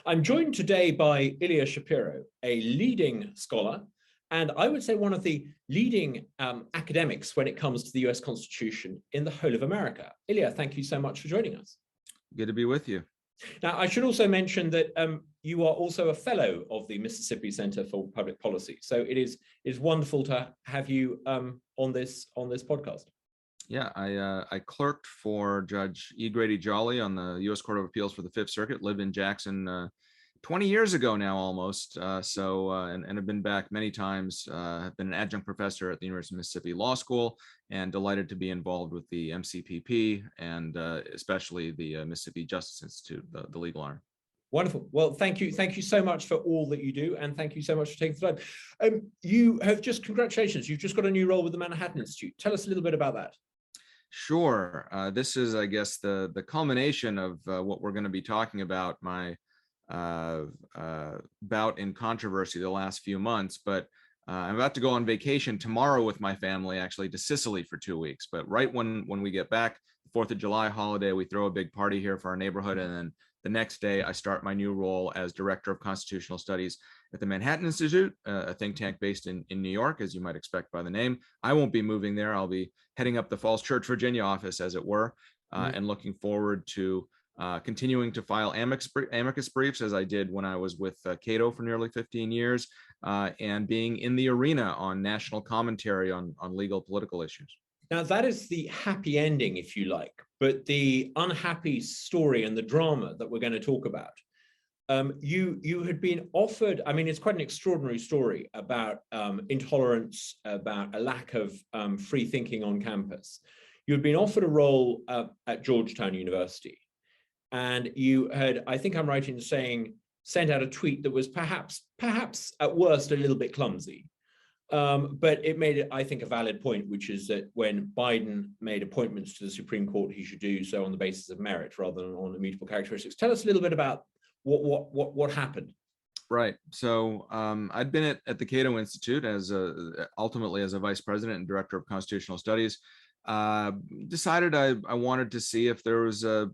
I'm joined today by Ilya Shapiro, a leading scholar, and I would say one of the leading academics when it comes to the US Constitution in the whole of America. Ilya, thank you so much for joining us. Good to be with you. Now, I should also mention that you are also a fellow of the Mississippi Center for Public Policy. So it is wonderful to have you on this podcast. Yeah, I clerked for Judge E. Grady Jolly on the U.S. Court of Appeals for the Fifth Circuit. Lived in Jackson 20 years ago now, almost. And have been back many times. Have been an adjunct professor at the University of Mississippi Law School, and delighted to be involved with the MCPP and especially the Mississippi Justice Institute, the legal arm. Wonderful. Well, thank you so much for all that you do, and thank you so much for taking the time. You have congratulations. You've just got a new role with the Manhattan Institute. Tell us a little bit about that. Sure. This is, I guess, the culmination of what we're going to be talking about, my bout in controversy the last few months. But I'm about to go on vacation tomorrow with my family, actually, to Sicily for 2 weeks. But right when we get back, the 4th of July holiday, we throw a big party here for our neighborhood. And then the next day, I start my new role as Director of Constitutional Studies at the Manhattan Institute, a think tank based in New York, as you might expect by the name. I won't be moving there. I'll be heading up the Falls Church, Virginia office, as it were, and looking forward to continuing to file amicus briefs, as I did when I was with Cato for nearly 15 years, and being in the arena on national commentary on legal political issues. Now, that is the happy ending, if you like, but the unhappy story and the drama that we're going to talk about. You had been offered, I mean, it's quite an extraordinary story about intolerance, about a lack of free thinking on campus. You had been offered a role at Georgetown University, and you had, I think I'm right in saying, sent out a tweet that was perhaps at worst a little bit clumsy. But it made, I think, a valid point, which is that when Biden made appointments to the Supreme Court, he should do so on the basis of merit rather than on immutable characteristics. Tell us a little bit about what happened. Right. So I'd been at the Cato Institute ultimately as a vice president and director of constitutional studies. Decided I wanted to see if there was a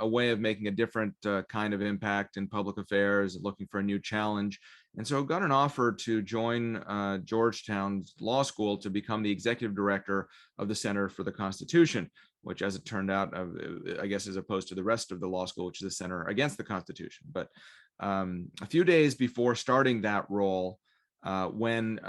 way of making a different kind of impact in public affairs, looking for a new challenge. And so got an offer to join Georgetown's law school to become the executive director of the Center for the Constitution, which, as it turned out, I guess, as opposed to the rest of the law school, which is the Center Against the Constitution. But a few days before starting that role, when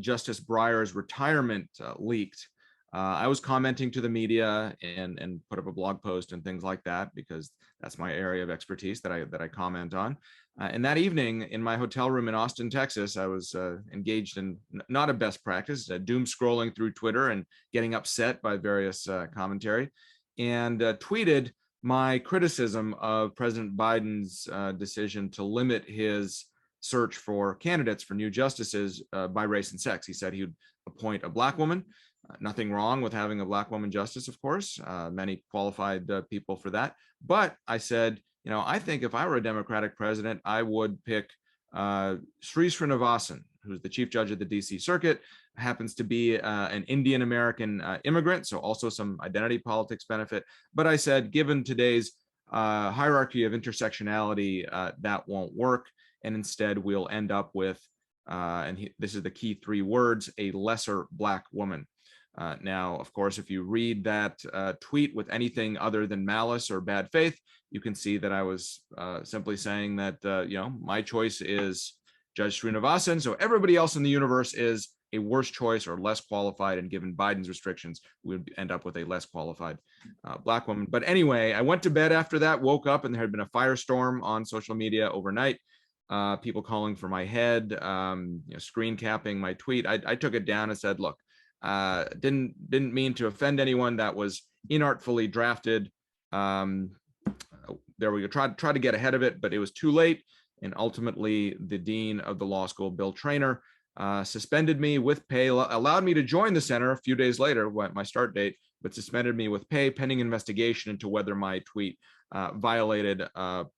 Justice Breyer's retirement leaked, I was commenting to the media and put up a blog post and things like that, because that's my area of expertise that I comment on. And that evening in my hotel room in Austin, Texas, I was engaged in not a best practice, doom scrolling through Twitter and getting upset by various commentary, and tweeted my criticism of President Biden's decision to limit his search for candidates for new justices by race and sex. He said he would appoint a Black woman. Nothing wrong with having a Black woman justice, of course, many qualified people for that. But I said, I think if I were a Democratic president, I would pick Sri Srinivasan, who's the chief judge of the DC Circuit, happens to be an Indian American immigrant, so also some identity politics benefit. But I said, given today's hierarchy of intersectionality, that won't work. And instead, we'll end up with, this is the key 3 words, a lesser Black woman. Now, of course, if you read that tweet with anything other than malice or bad faith, you can see that I was simply saying that, my choice is Judge Srinivasan. So everybody else in the universe is a worse choice or less qualified. And given Biden's restrictions, we would end up with a less qualified Black woman. But anyway, I went to bed after that, woke up, and there had been a firestorm on social media overnight. People calling for my head, screen capping my tweet. I took it down and said, look, didn't mean to offend anyone. That was inartfully drafted. There we go. Tried to get ahead of it, but it was too late. And ultimately, the dean of the law school, Bill Traynor, suspended me with pay, allowed me to join the center a few days later, my start date, but suspended me with pay pending investigation into whether my tweet violated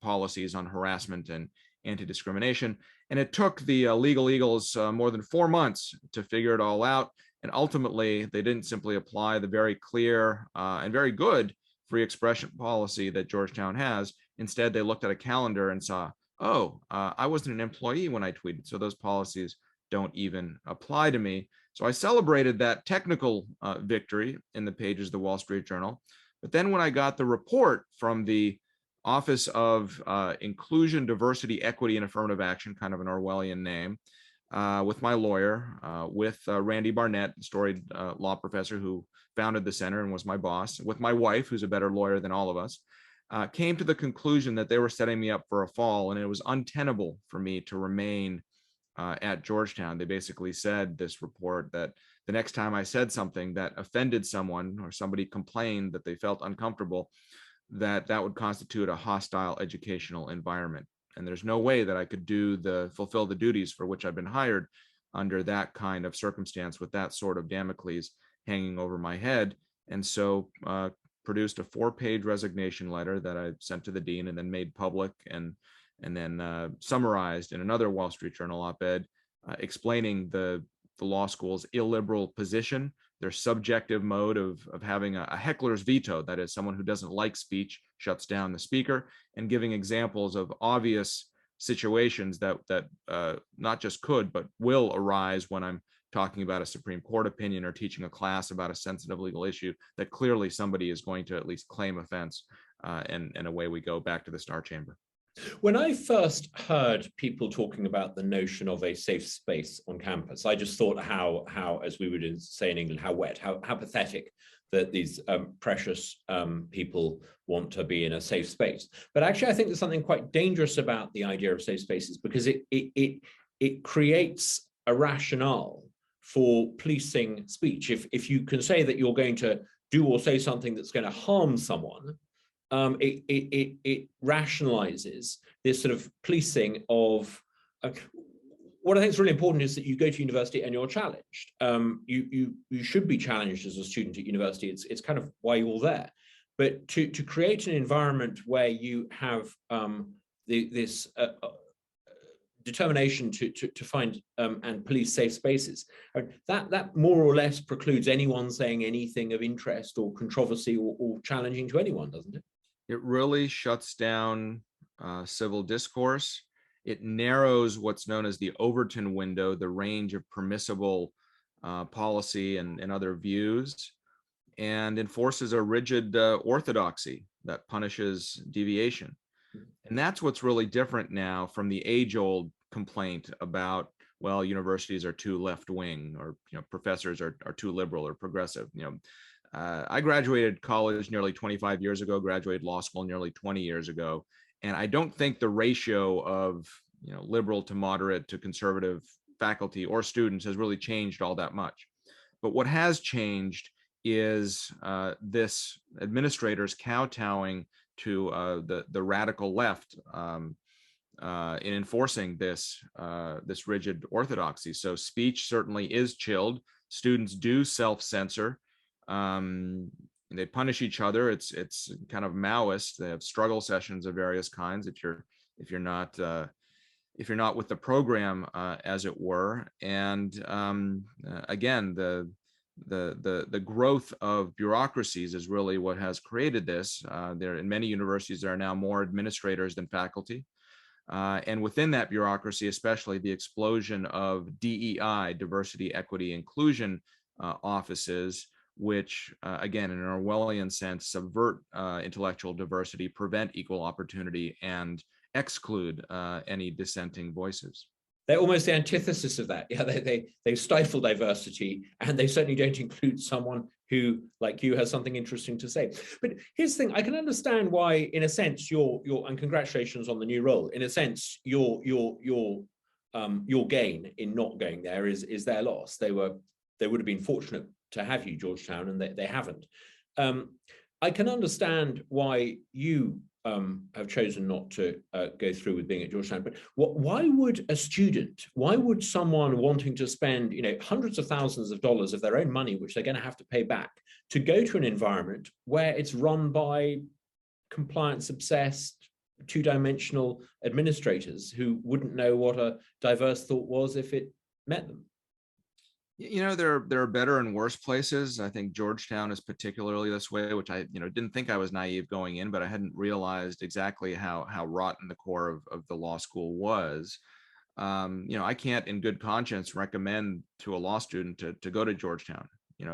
policies on harassment and anti-discrimination. And it took the Legal Eagles more than 4 months to figure it all out. And ultimately, they didn't simply apply the very clear and very good free expression policy that Georgetown has. Instead, they looked at a calendar and saw, oh, I wasn't an employee when I tweeted, so those policies don't even apply to me. So I celebrated that technical victory in the pages of the Wall Street Journal. But then when I got the report from the Office of Inclusion, Diversity, Equity, and Affirmative Action, kind of an Orwellian name, with my lawyer, with Randy Barnett, the storied law professor who founded the center and was my boss, with my wife, who's a better lawyer than all of us, came to the conclusion that they were setting me up for a fall, and it was untenable for me to remain at Georgetown. They basically said, this report, that the next time I said something that offended someone or somebody complained that they felt uncomfortable, that would constitute a hostile educational environment. And there's no way that I could fulfill the duties for which I've been hired under that kind of circumstance, with that sort of Damocles hanging over my head. And so produced a 4-page resignation letter that I sent to the dean and then made public, and then summarized in another Wall Street Journal op-ed explaining the law school's illiberal position, their subjective mode of having a heckler's veto, that is, someone who doesn't like speech shuts down the speaker, and giving examples of obvious situations that not just could, but will arise when I'm talking about a Supreme Court opinion or teaching a class about a sensitive legal issue, that clearly somebody is going to at least claim offense, and away we go back to the Star Chamber. When I first heard people talking about the notion of a safe space on campus, I just thought how, as we would say in England, how wet, how pathetic that these precious people want to be in a safe space. But actually, I think there's something quite dangerous about the idea of safe spaces, because it creates a rationale for policing speech. If you can say that you're going to do or say something that's going to harm someone, it rationalizes this sort of policing of what I think is really important is that you go to university and you're challenged. You should be challenged as a student at university. It's kind of why you're there. But to create an environment where you have this determination to find and police safe spaces, that more or less precludes anyone saying anything of interest or controversy or challenging to anyone, doesn't it? It really shuts down civil discourse. It narrows what's known as the Overton window, the range of permissible policy and other views, and enforces a rigid orthodoxy that punishes deviation. And that's what's really different now from the age-old complaint about, well, universities are too left-wing, or professors are too liberal or progressive. I graduated college nearly 25 years ago, graduated law school nearly 20 years ago. And I don't think the ratio of liberal to moderate to conservative faculty or students has really changed all that much. But what has changed is this administrators kowtowing to the radical left in enforcing this rigid orthodoxy. So speech certainly is chilled. Students do self-censor. They punish each other. It's kind of Maoist. They have struggle sessions of various kinds if you're not with the program, as it were. And again, the growth of bureaucracies is really what has created this. There, in many universities, there are now more administrators than faculty. And within that bureaucracy, especially the explosion of DEI, diversity, equity, inclusion offices, which, again, in an Orwellian sense, subvert intellectual diversity, prevent equal opportunity, and exclude any dissenting voices. They're almost the antithesis of that. Yeah, they stifle diversity, and they certainly don't include someone who, like you, has something interesting to say. But here's the thing: I can understand why, in a sense, your and congratulations on the new role. In a sense, your gain in not going there is their loss. They would have been fortunate to have you, Georgetown, and they haven't. I can understand why you have chosen not to go through with being at Georgetown, but why would a student, why would someone wanting to spend hundreds of thousands of dollars of their own money, which they're going to have to pay back, to go to an environment where it's run by compliance obsessed, two-dimensional administrators who wouldn't know what a diverse thought was if it met them? There are better and worse places. I think Georgetown is particularly this way, which I didn't think I was naive going in, but I hadn't realized exactly how rotten the core of the law school was. I can't in good conscience recommend to a law student to go to Georgetown.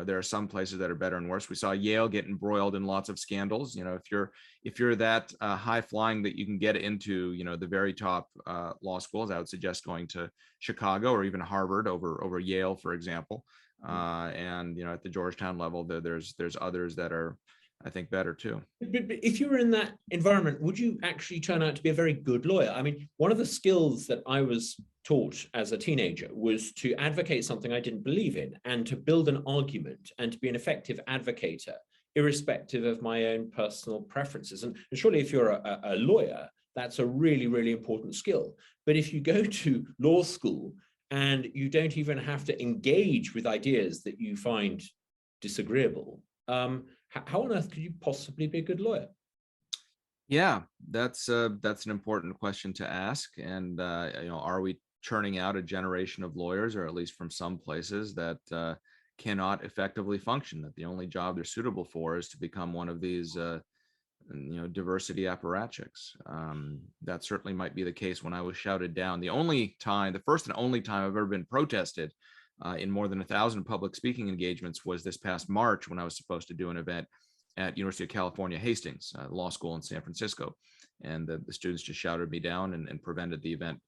There are some places that are better and worse. We saw Yale get embroiled in lots of scandals. If you're that high flying that you can get into the very top law schools, I would suggest going to Chicago or even Harvard over Yale, for example. And at the Georgetown level, there's others that are, I think, better too. But if you were in that environment, would you actually turn out to be a very good lawyer? I mean, one of the skills that I was taught as a teenager was to advocate something I didn't believe in and to build an argument and to be an effective advocator, irrespective of my own personal preferences. And surely if you're a lawyer, that's a really, really important skill. But if you go to law school and you don't even have to engage with ideas that you find disagreeable, how on earth could you possibly be a good lawyer? Yeah, that's an important question to ask. And are we churning out a generation of lawyers, or at least from some places, that cannot effectively function? That the only job they're suitable for is to become one of these diversity apparatchiks. That certainly might be the case when I was shouted down. The first and only time I've ever been protested in more than 1,000 public speaking engagements was this past March, when I was supposed to do an event at University of California, Hastings Law School in San Francisco. And the students just shouted me down and prevented the event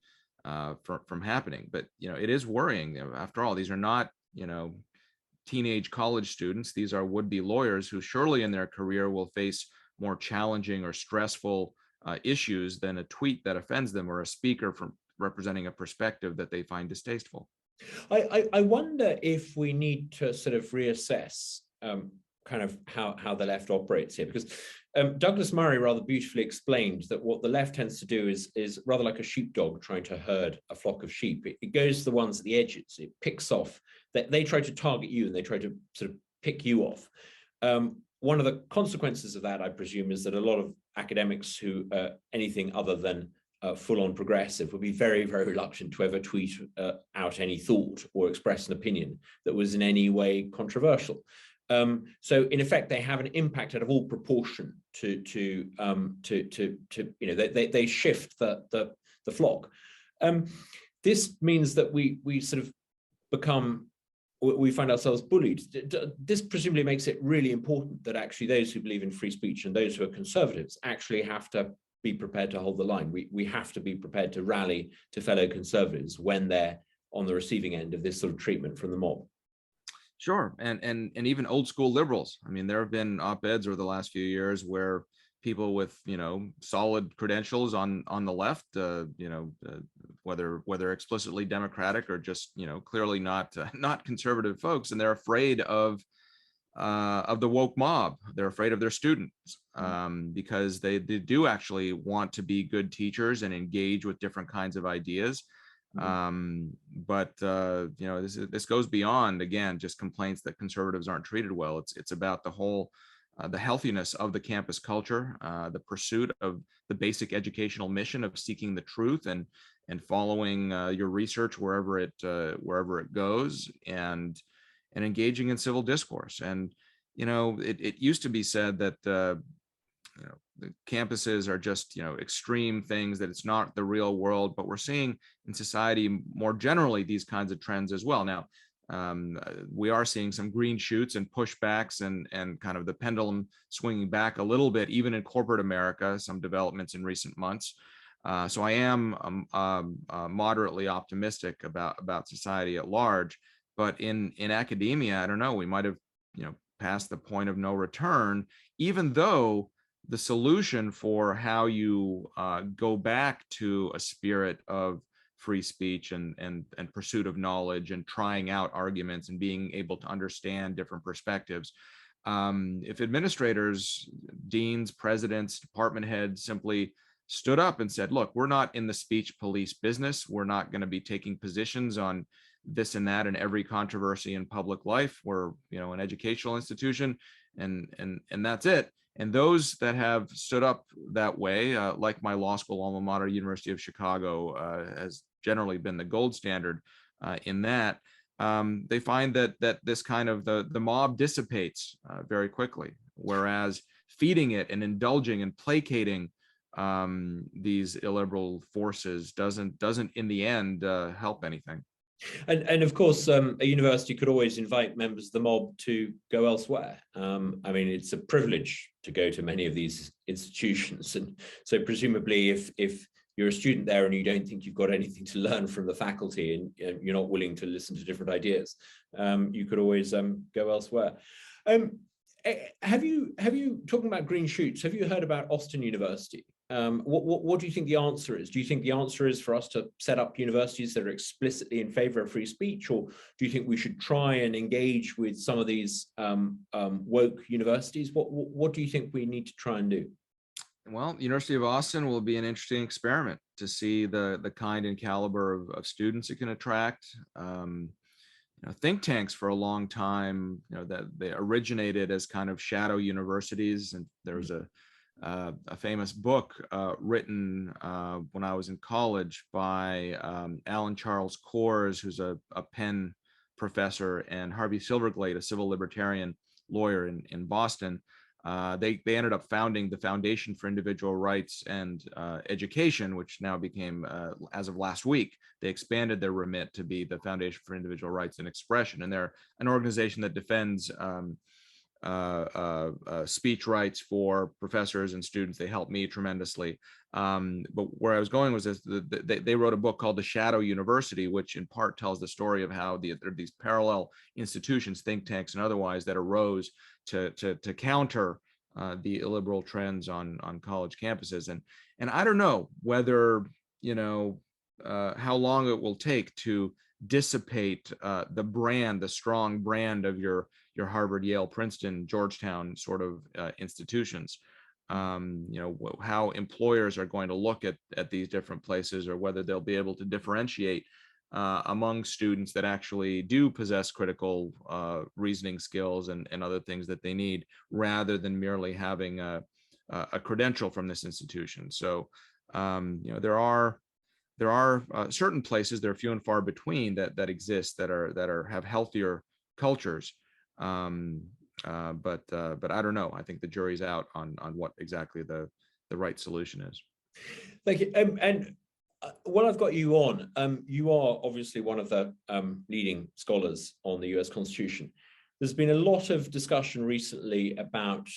from happening. But, it is worrying. After all, these are not, teenage college students. These are would-be lawyers who surely in their career will face more challenging or stressful issues than a tweet that offends them or a speaker from representing a perspective that they find distasteful. I wonder if we need to sort of reassess kind of how the left operates here, because Douglas Murray rather beautifully explained that what the left tends to do is rather like a sheepdog trying to herd a flock of sheep. It goes to the ones at the edges. It picks off. They try to target you and they try to sort of pick you off. One of the consequences of that, I presume, is that a lot of academics who are anything other than full-on progressive would be very, very reluctant to ever tweet out any thought or express an opinion that was in any way controversial. So in effect, they have an impact out of all proportion to they shift the flock. This means that we sort of we find ourselves bullied. This presumably makes it really important that actually those who believe in free speech and those who are conservatives actually have to be prepared to hold the line. We have to be prepared to rally to fellow conservatives when they're on the receiving end of this sort of treatment from the mob. Sure, and even old school liberals. I mean, there have been op-eds over the last few years where people with solid credentials on the left, whether explicitly Democratic or just clearly not conservative folks, and they're afraid of the woke mob. They're afraid of their students because they do actually want to be good teachers and engage with different kinds of ideas. But this goes beyond, again, just complaints that conservatives aren't treated well. It's about the whole the healthiness of the campus culture, the pursuit of the basic educational mission of seeking the truth and following your research wherever it goes, and engaging in civil discourse. And it used to be said that the campuses are just extreme things, that it's not the real world, but we're seeing in society more generally these kinds of trends as well. Now we are seeing some green shoots and pushbacks and kind of the pendulum swinging back a little bit, even in corporate America, some developments in recent months. So I am moderately optimistic about society at large. But in academia, I don't know, we might have passed the point of no return, even though the solution for how you go back to a spirit of free speech and pursuit of knowledge and trying out arguments and being able to understand different perspectives. If administrators, deans, presidents, department heads simply stood up and said, look, we're not in the speech police business. We're not going to be taking positions on this and that and every controversy in public life. We're, an educational institution, and that's it. And those that have stood up that way, like my law school alma mater, University of Chicago, has generally been the gold standard in that. they find that this kind of the mob dissipates very quickly, whereas feeding it and indulging and placating these illiberal forces doesn't in the end help anything. And of course, a university could always invite members of the mob to go elsewhere. I mean, it's a privilege to go to many of these institutions, and so presumably, if you're a student there and you don't think you've got anything to learn from the faculty, and you're not willing to listen to different ideas, you could always go elsewhere. Have you talking about green shoots? Have you heard about Austin University? What do you think the answer is? Do you think the answer is for us to set up universities that are explicitly in favor of free speech, or do you think we should try and engage with some of these woke universities? What do you think we need to try and do? Well, University of Austin will be an interesting experiment to see the kind and caliber of students it can attract. Think tanks for a long time, that they originated as kind of shadow universities, and there was a famous book written when I was in college by Alan Charles Kors, who's a Penn professor, and Harvey Silverglade, a civil libertarian lawyer in Boston. They ended up founding the Foundation for Individual Rights and Education, which now became, as of last week, they expanded their remit to be the Foundation for Individual Rights and Expression. And they're an organization that defends speech rights for professors and students. They helped me tremendously. But where I was going was this, they wrote a book called The Shadow University, which in part tells the story of how there are these parallel institutions, think tanks and otherwise, that arose to counter the illiberal trends on college campuses. And I don't know whether, how long it will take to dissipate the strong brand of your Harvard, Yale, Princeton, Georgetown sort of institutions. How employers are going to look at these different places, or whether they'll be able to differentiate among students that actually do possess critical reasoning skills and other things that they need, rather than merely having a credential from this institution. So, there are certain places, they're few and far between, that exist, that have healthier cultures. But I don't know. I think the jury's out on what exactly the right solution is. Thank you. And while I've got you on, you are obviously one of the leading scholars on the US Constitution. There's been a lot of discussion recently about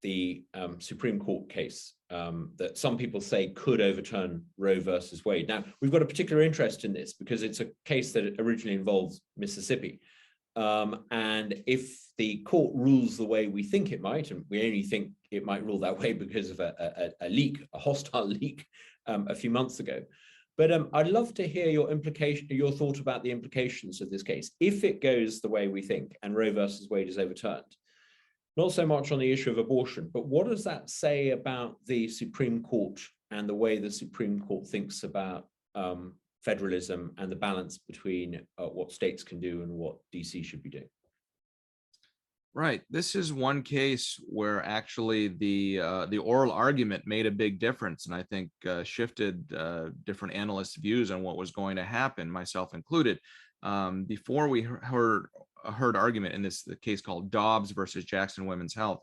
the Supreme Court case that some people say could overturn Roe versus Wade. Now, we've got a particular interest in this because it's a case that originally involves Mississippi. And if the court rules the way we think it might, and we only think it might rule that way because of a leak, a hostile leak a few months ago. But I'd love to hear your thought about the implications of this case. If it goes the way we think and Roe versus Wade is overturned, not so much on the issue of abortion, but what does that say about the Supreme Court and the way the Supreme Court thinks about federalism and the balance between what states can do and what DC should be doing? Right. This is one case where actually the oral argument made a big difference, and I think shifted different analysts' views on what was going to happen, myself included. Before we heard argument in the case called Dobbs versus Jackson Women's Health,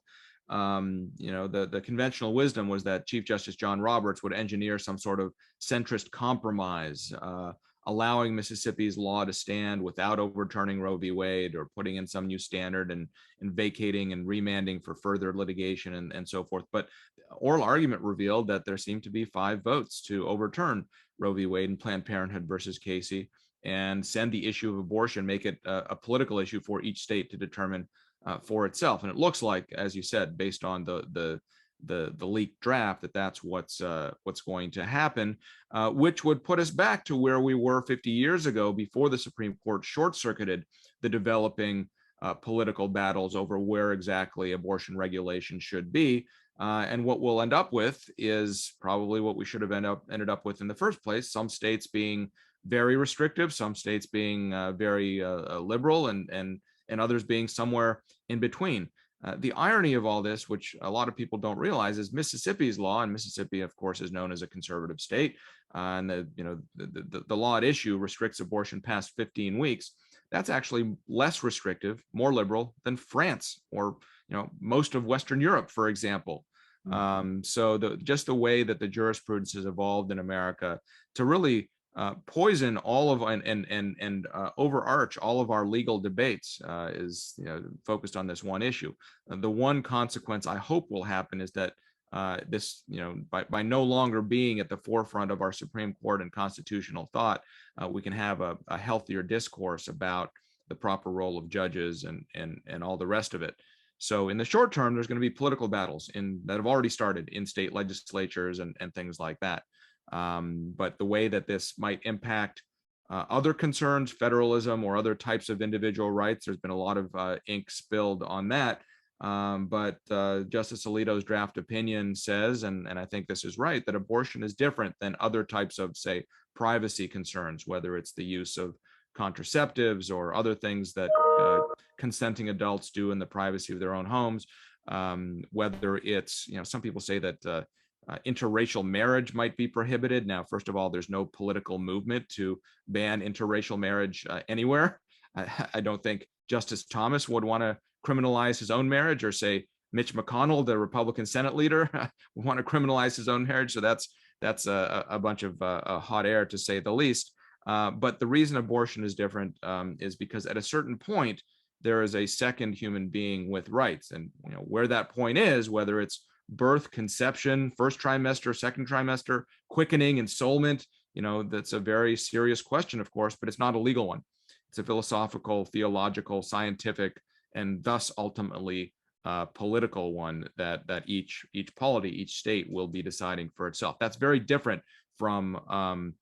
the conventional wisdom was that Chief Justice John Roberts would engineer some sort of centrist compromise, allowing Mississippi's law to stand without overturning Roe v. Wade, or putting in some new standard and vacating and remanding for further litigation and so forth. But oral argument revealed that there seemed to be 5 votes to overturn Roe v. Wade and Planned Parenthood versus Casey, and send the issue of abortion, make it a political issue for each state to determine for itself. And it looks like, as you said, based on the leaked draft, that's what's going to happen, which would put us back to where we were 50 years ago, before the Supreme Court short-circuited the developing political battles over where exactly abortion regulation should be. And what we'll end up with is probably what we should have ended up with in the first place: some states being very restrictive, some states being very liberal, and others being somewhere in between. The irony of all this, which a lot of people don't realize, is Mississippi's law, and Mississippi, of course, is known as a conservative state, and the law at issue restricts abortion past 15 weeks. that's actually less restrictive, more liberal than France or most of Western Europe, for example. So just the way that the jurisprudence has evolved in America to really poison all of and overarch all of our legal debates is focused on this one issue. The one consequence I hope will happen is that this, by no longer being at the forefront of our Supreme Court and constitutional thought, we can have a healthier discourse about the proper role of judges and all the rest of it. So in the short term, there's going to be political battles that have already started in state legislatures and things like that. But the way that this might impact other concerns, federalism or other types of individual rights, there's been a lot of ink spilled on that. But Justice Alito's draft opinion says, and I think this is right, that abortion is different than other types of, say, privacy concerns, whether it's the use of contraceptives or other things that consenting adults do in the privacy of their own homes. Whether it's, some people say that interracial marriage might be prohibited. Now, first of all, there's no political movement to ban interracial marriage anywhere. I don't think Justice Thomas would want to criminalize his own marriage, or say Mitch McConnell, the Republican Senate leader, would want to criminalize his own marriage. So that's a bunch of hot air, to say the least. But the reason abortion is different is because at a certain point, there is a second human being with rights. And where that point is, whether it's birth, conception, first trimester, second trimester, quickening, ensoulment, that's a very serious question, of course, but it's not a legal one. It's a philosophical, theological, scientific, and thus ultimately political one that each polity, each state will be deciding for itself. That's very different from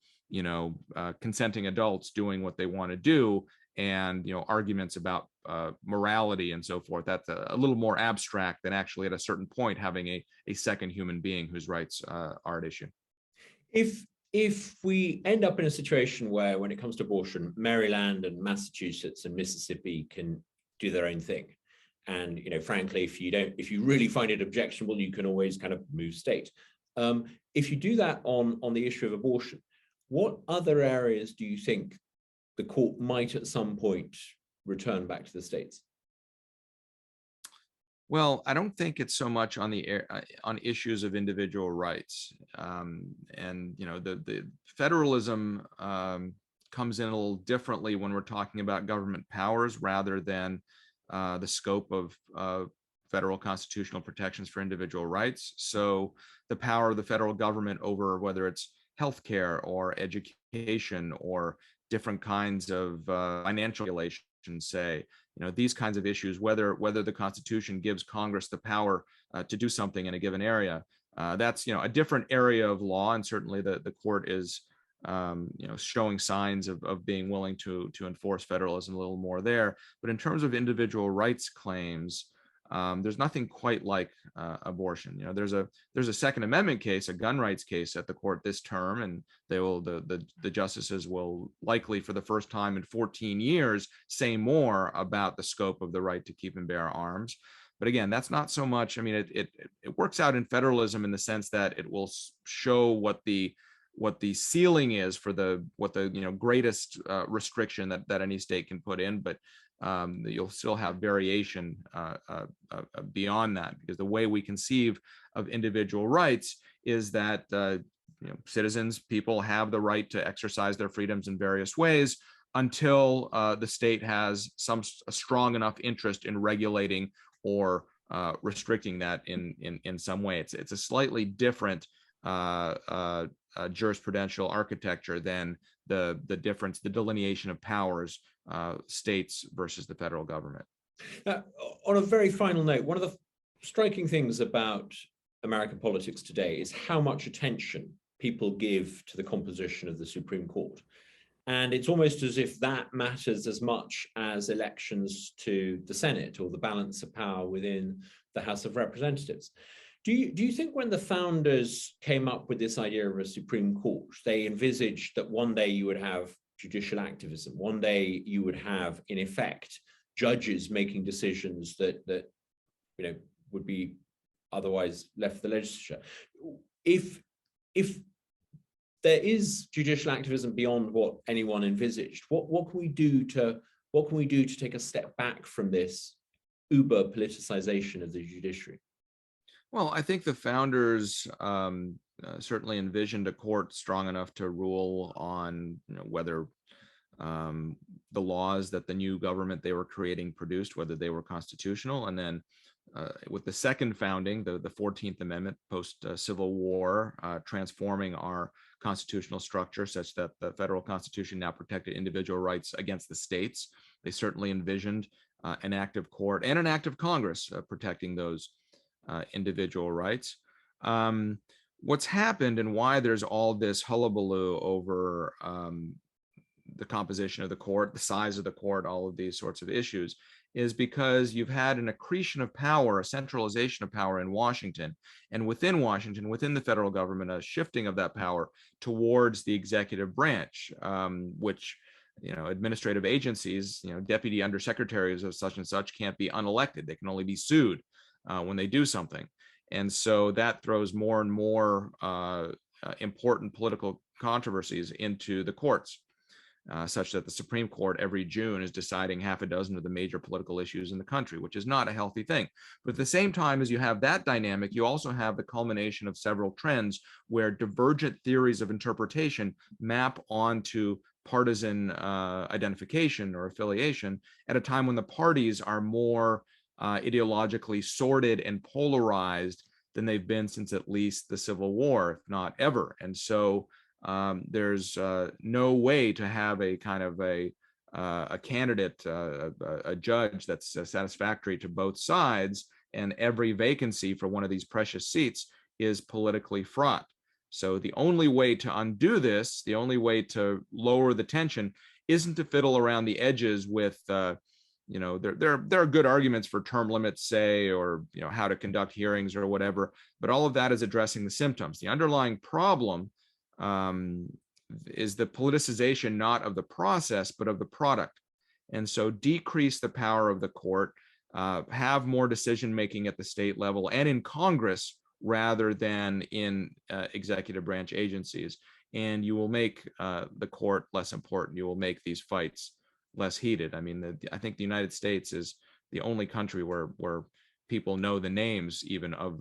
consenting adults doing what they want to do, and arguments about morality and so forth. That's a little more abstract than actually at a certain point having a second human being whose rights are at issue. If we end up in a situation where, when it comes to abortion, Maryland and Massachusetts and Mississippi can do their own thing, and frankly, if you really find it objectionable, you can always kind of move state. If you do that on the issue of abortion, what other areas do you think the court might at some point return back to the states? Well, I don't think it's so much on on issues of individual rights, and the federalism comes in a little differently when we're talking about government powers rather than the scope of federal constitutional protections for individual rights. So the power of the federal government over whether it's healthcare or education or different kinds of financial regulations, say, these kinds of issues, whether the Constitution gives Congress the power to do something in a given area, that's a different area of law, and certainly the court is showing signs of being willing to enforce federalism a little more there. But in terms of individual rights claims, there's nothing quite like abortion. There's a Second Amendment case, a gun rights case at the court this term, and the justices will likely, for the first time in 14 years, say more about the scope of the right to keep and bear arms. But again, that's not so much. I mean, it works out in federalism in the sense that it will show what the ceiling is for what the greatest restriction that any state can put in, but you'll still have variation beyond that, because the way we conceive of individual rights is that citizens, people have the right to exercise their freedoms in various ways until the state has a strong enough interest in regulating or restricting that in some way. It's a slightly different jurisprudential architecture than the delineation of powers, states versus the federal government. On a very final note, one of the striking things about American politics today is how much attention people give to the composition of the Supreme Court. And it's almost as if that matters as much as elections to the Senate or the balance of power within the House of Representatives. Do you think when the founders came up with this idea of a Supreme Court, they envisaged that one day you would have judicial activism, one day you would have, in effect, judges making decisions that would be otherwise left to the legislature? If there is judicial activism beyond what anyone envisaged, what can we do to What can we do to take a step back from this uber politicization of the judiciary? Well, I think the founders certainly envisioned a court strong enough to rule on whether the laws that the new government they were creating produced, whether they were constitutional. And then with the second founding, the 14th Amendment post-Civil War, transforming our constitutional structure such that the federal constitution now protected individual rights against the states. They certainly envisioned an active court and an active Congress protecting those individual rights. What's happened and why there's all this hullabaloo over the composition of the court, the size of the court, all of these sorts of issues, is because you've had an accretion of power, a centralization of power in Washington, and within Washington, within the federal government, a shifting of that power towards the executive branch, which administrative agencies, deputy undersecretaries of such and such can't be unelected. They can only be sued when they do something. And so that throws more and more important political controversies into the courts, such that the Supreme Court every June is deciding half a dozen of the major political issues in the country, which is not a healthy thing. But at the same time as you have that dynamic, you also have the culmination of several trends where divergent theories of interpretation map onto partisan identification or affiliation at a time when the parties are more ideologically sorted and polarized than they've been since at least the Civil War, if not ever. And so there's no way to have a kind of a candidate, a judge that's satisfactory to both sides, and every vacancy for one of these precious seats is politically fraught. So the only way to undo this, the only way to lower the tension, isn't to fiddle around the edges with there are good arguments for term limits, say, or how to conduct hearings or whatever, but all of that is addressing the symptoms. The underlying problem is the politicization not of the process but of the product. And so decrease the power of the court, have more decision making at the state level and in Congress rather than in executive branch agencies, and you will make the court less important. You will make these fights less heated. I mean, I think the United States is the only country where people know the names even of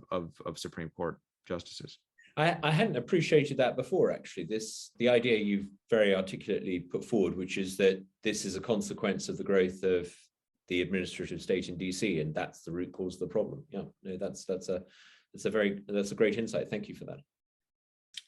Supreme Court justices. I hadn't appreciated that before, actually. The idea you've very articulately put forward, which is that this is a consequence of the growth of the administrative state in DC, and that's the root cause of the problem. Yeah, no, that's a great insight. Thank you for that.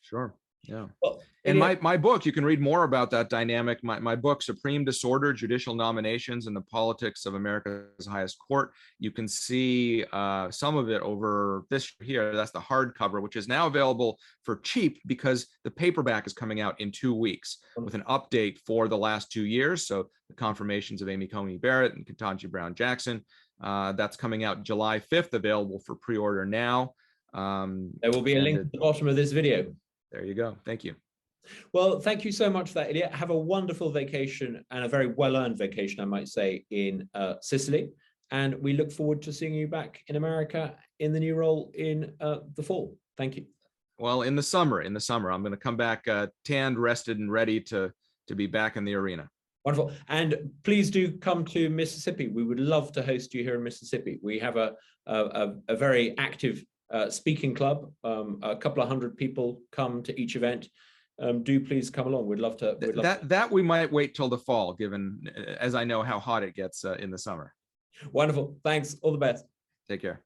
Sure. Yeah. Well, and my book, you can read more about that dynamic. My book, Supreme Disorder, Judicial Nominations and the Politics of America's Highest Court. You can see some of it over this here. That's the hardcover, which is now available for cheap because the paperback is coming out in 2 weeks with an update for the last 2 years. So the confirmations of Amy Coney Barrett and Ketanji Brown Jackson. That's coming out July 5th, available for pre-order now. There will be a link at the bottom of this video. There you go. Thank you. Well, thank you so much for that, Ilya. Have a wonderful vacation, and a very well-earned vacation, I might say, in Sicily. And we look forward to seeing you back in America in the new role in the fall. Thank you. Well, in the summer, I'm going to come back tanned, rested, and ready to be back in the arena. Wonderful. And please do come to Mississippi. We would love to host you here in Mississippi. We have a very active speaking club. A couple of hundred people come to each event. Do please come along. We'd love to. That we might wait till the fall, given as I know how hot it gets in the summer. Wonderful. Thanks. All the best. Take care.